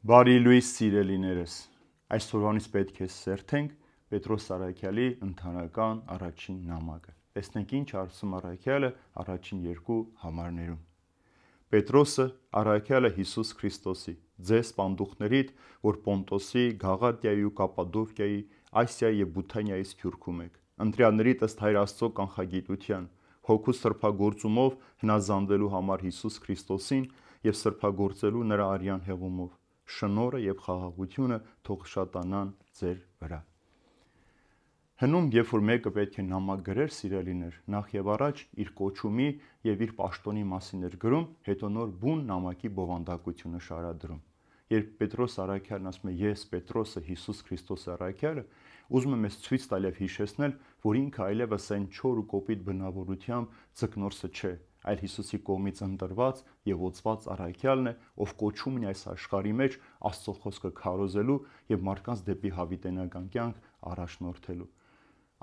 Բարի լույս սիրելիներս, այսօրվանից պետք է սերթենք Պետրոս Արաքյալի ընթանական առաջին նամակը։ Տեսնենք ինչ ասում Արաքյալը առաջին երկու համարներում։ Պետրոսը, Արաքյալը Հիսուս Քրիստոսի, ձեզ պանդուխներիդ, որ Պոնտոսի, Գաղատիայի ու Կապադոկիայի, Ասիայի եւ Բութանիայի սփյուռքում եք, ընտրյալներիդ ըստ Հայր Աստծո կանխագիտության, հոգու սրբագործումով հնազանդվելու համար Հիսուս Քրիստոսին եւ սրբագործելու նրա արյան հեղումով, շնորհը եւ խաղաղությունը թող շատանան ձեր վրա։ Հնում, երբ որ մեկը պետք է նամակ գրեր, սիրելիներ, նախ եւ առաջ իր կոչումի եւ իր պաշտոնի մասին էր գրում, հետո նոր բուն նամակի բովանդակությունը շարադրում։ Երբ Պետրոս Արաքյալն ասում է ես Պետրոսը Հիսուս Քրիստոսի Արաքյալը, ուզում եմ մեզ ցույց տալ եւ հիշեցնել, որ ինքը այլևս այն չոր ու կոպիտ բնավորությամբ ձկնորսը չէ, այլ Հիսուսի կողմից ընտրված եւ օծված Արաքյալն է, ով կոչում ունի այս աշխարհի մեջ Աստծո խոսքը քարոզելու եւ մարդկանց դեպի հավիտենական կյանք առաջնորդելու։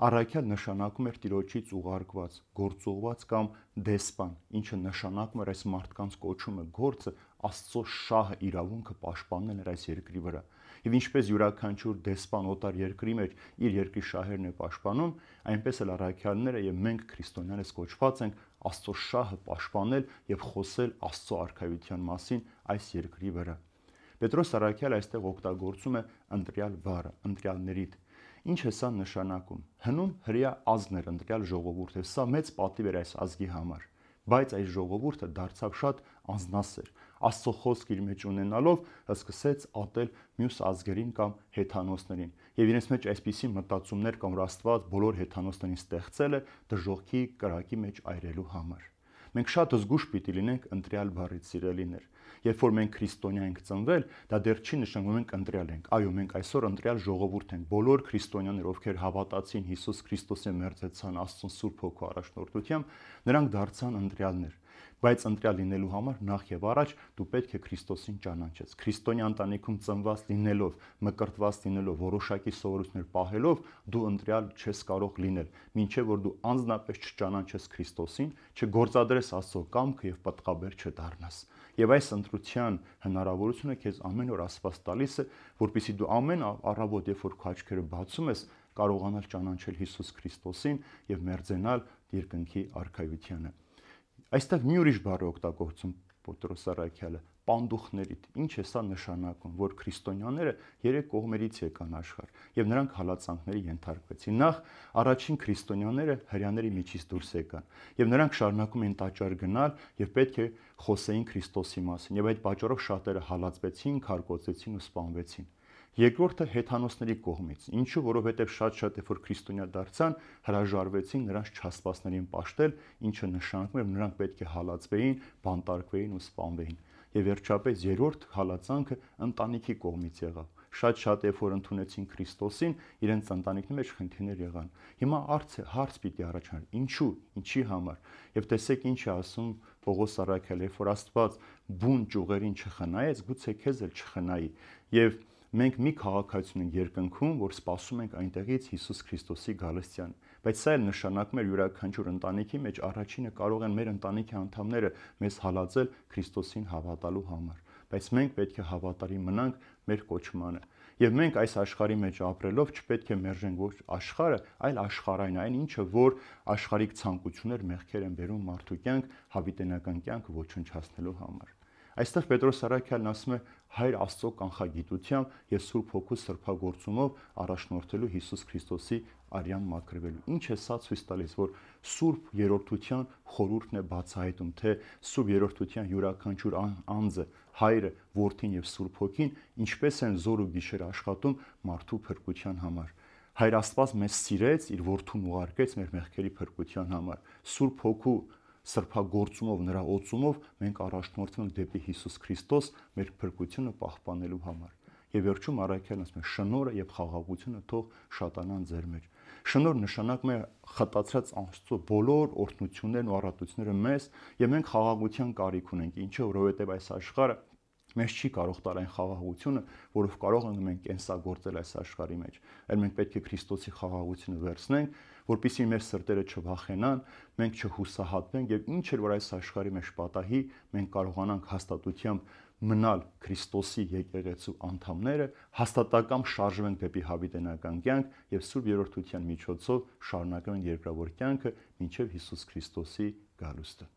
Արաքյալ նշանակում էր Տիրոջից ուղարկված, գործուղված կամ դեսպան, ինչը նշանակում էր այս մարդկանց կոչումը, գործը Աստծո շահը, իրավունքը պաշտպանելն էր այս երկրի վրա։ Եվ ինչպես յուրաքանչյուր դեսպան օտար երկրի մեջ իր երկրի շահերն է պաշտպանում, այնպես էլ առաքյալները եւ մենք քրիստոնյաներս կոչված ենք Աստծո շահը պաշտպանել եւ խոսել Աստծո արքայության մասին այս երկրի վրա։ Պետրոս Արաքյալը այստեղ օգտագործում է ընտրյալ բառը, ընտրյալներիդ։ Ինչ է սա նշանակում։ Հնում հրեա ազգն էր, ընտրյալ ժողովուրդ էր, սա մեծ պատիվ էր այս ազգի համար, բայց այս ժողովուրդը դարձավ շատ անձնասեր, Աստծո խոսք իր մեջ ունենալով սկսեց ատել մյուս ազգերին կամ հեթանոսներին եւ իրենց մեջ այսպիսի մտածումներ կամ որ Աստված բոլոր հեթանոսներին ստեղծել է դժոխքի կրակի մեջ այրելու համար։ Մենք շատ զգուշ պիտի լինենք ընտրյալ բառից, սիրելիներ։ Երբ որ մենք քրիստոնյա ենք ծնվել, դա դեռ չի նշանակում, որ մենք ընտրյալ ենք։ Այո, մենք այսօր ընտրյալ ժողովուրդ ենք։ Բոլոր քրիստոնյաներ, ովքեր հավատացին Հիսուս Քրիստոսի մերձեցան Աստծո Սուրբ Հոգու առաջնորդությամբ, նրանք դարձան ընտրյալներ։ Բայց ընտրյալ լինելու համար նախ եւ առաջ դու պետք է Քրիստոսին ճանաչես։ Քրիստոնյա ընտանիքում ծնված լինելով, մկրտված լինելով, որոշակի սովորություններ պահելով, դու ընտրյալ չես կարող լինել, մինչեւ որ դու անձնապես չճանաչես Քրիստոսին, չգործադրես Աստծո կամքը եւ պատղաբեր չդառնաս։ Եվ այս ընտրության հնարավորությունը քեզ ամեն օր Աստված տալիս է, որպեսզի դու ամեն առավոտ, երբ որ քո աչքերը բացում ես, կարողանալ ճանաչել Հիսուս Քրիստոսին եւ մերձենալ երկնքի արքայությանը։ Այստեղ մի ուրիշ բառ է օգտագործում Պետրոս Արաքյալը՝ պանդուխներիդ։ Ինչ է սա նշանակում, որ քրիստոնյաները երեք կողմերից եկան աշխարհ եւ նրանք հալածանքների ենթարկվեցին։ Նախ առաջին քրիստոնյաները հрьяաների միջից դուրս եկան եւ նրանք շարունակում էին տաճար գնալ եւ պետք է խոսեին Քրիստոսի մասին եւ այդ պատճառով շատերը հալածվեցին, քարկոծեցին ու սպանվեցին։ Երկրորդը հեթանոսների կողմից։ Ինչու, որովհետև շատ երբ որ քրիստոնյա դարձան, հրաժարվեցին նրանց չհասվածներին պաշտել, ինչը նշանակում էր նրանք պետք է հալածվեին, բանտարկվեին ու սպանվեին։ Եվ վերջապես երրորդ հալածանքը ընտանիքի կողմից եղավ։ Շատ երբ որ ընդունեցին Քրիստոսին, իրենց ընտանիքի մեջ խնդիրներ եղան։ Հիմա հարց պիտի առաջանա. ինչու, ինչի համար։ Եվ տեսեք ինչ է ասում Պողոս Արաքյալը, երբ որ Աստված բուն ճյուղերին չխնայեց, գուցե քեզ էլ չխնայի։ Եվ մենք մի քաղաքացիություն ենք երկնքում, որ սպասում ենք այնտեղից Հիսուս Քրիստոսի գալստյան։ Բայց սա էլ նշանակում է յուրաքանչյուր ընտանիքի մեջ առաջինը կարող են մեր ընտանիքի անդամները մեզ հալածել Քրիստոսին հավատալու համար։ Բայց մենք պետք է հավատարիմ մնանք մեր կոչմանը։ Եվ մենք այս աշխարհի մեջ ապրելով չպետք է մերժենք ոչ աշխարհը, այլ աշխարհային, այն ինչը որ աշխարհիկ ցանկություններ, մեղքեր են բերում մարդու կյանք, հավիտենական կյանքը ոչնչացնելու համար։ Այստեղ Պետրոս Արաքյալն ասում է Հայր Աստծո կանխագիտությամբ եւ Սուրբ Հոգու սրբագործումով առաջնորդելու Հիսուս Քրիստոսի արյան մաքրվելու։ Ինչ է սա ցույց տալիս, որ Սուրբ երրորդության խորհուրդն է բացահայտում, թե Սուրբ երրորդության յուրաքանչյուր անձը, Հայրը, Որդին եւ Սուրբ Հոգին ինչպես են զոր ու գիշեր աշխատում մարդու փրկության համար։ Հայր Աստված մեզ սիրեց, իր Որդուն ուղարկեց մեր մեղքերի փրկության համար։ Սուրբ Հոգու սրբագործումով, նրա օծումով մենք առաջնորդվում ենք դեպի Հիսուս Քրիստոս մեր փրկությունը պահպանելու համար։ Եվ վերջում Արաքյալն ասում է շնորհը եւ խաղաղությունը թող շատանան ձեր մեջ։ Շնորհ նշանակում է խտացած Աստծո բոլոր օրհնություններն ու առատությունները մեզ եւ մենք խաղաղության կարիք ունենք, ինչը որովհետեւ այս աշխարհը մեզ չի կարող տալ այն խաղաղությունը, որով կարող ենք մենք կենսագործել այս աշխարհի մեջ։ Այլ մենք պետք է Քրիստոսի խաղաղությունը վերցնենք, որպեսզի մեր սրտերը չվախենան, մենք չհուսահատվենք եւ ինչ էլ որ այս աշխարհի մեջ պատահի, մենք կարողանանք հաստատությամբ մնալ Քրիստոսի եկեղեցու անդամները, հաստատակամ շարժվենք դեպի հավիտենական կյանք եւ Սուրբ Երրորդության միջոցով շարունակենք երկրավոր կյանքը մինչեւ Հիսուս Քրիստոսի գալուստը։